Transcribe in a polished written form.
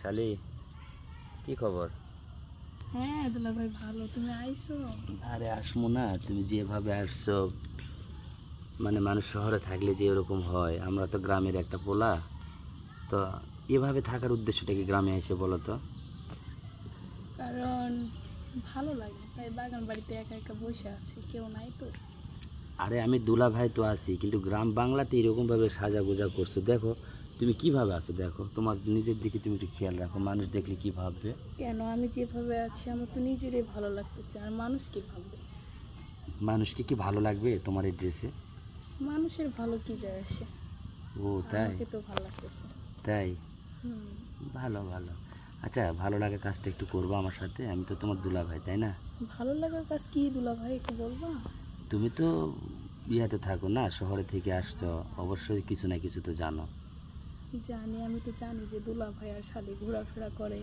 শালি, কি খবর? হ্যাঁ দুলা ভাই ভালো, তুমি আইছো? আরে আসমু না, তুমি যেভাবে আসছো, মানে মানুষ শহরে থাকলে যে এরকম হয়, আমরা তো গ্রামের একটা পোলা। তো এভাবে থাকার উদ্দেশ্যটা কি গ্রামে এসে বলো তো? কারণ ভালো লাগে তাই বাগান বাড়িতে একা একা বসে আছি, কেউ নাই তো। আরে আমি দুলা ভাই তো আছি, কিন্তু গ্রাম বাংলাতে এরকমভাবে সাজা গোজা করছো, দেখো তুমি কিভাবে আছো, দেখো তোমার নিজের দিকে তুমি একটু খেয়াল রাখো, মানুষ দেখলে কি ভাববে? কেন, আমি যেভাবে আছি আমার তো নিজেরই ভালো লাগতেছে, আর মানুষ কি ভাববে? মানুষকে কি ভালো লাগবে তোমার এই ড্রেসে? মানুষের ভালো কি যায় আসে? ও তাই? আমাকে তো ভালো লাগতেছে। তাই? হুম। ভালো ভালো। আচ্ছা, ভালো লাগা কাজটা একটু করবো আমার সাথে, আমি তো তোমার দুলা ভাই, তাই না? ভালো লাগার কাজ কি দুলা ভাই, একটু বলবা? তুমি তো ইয়াতে থাকো না, শহরে থেকে আসছো, অবশ্যই কিছু না কিছু তো জানো। জানি, আমি তো জানি যে দুলা ভাই আর শালি ঘোরাফেরা করে,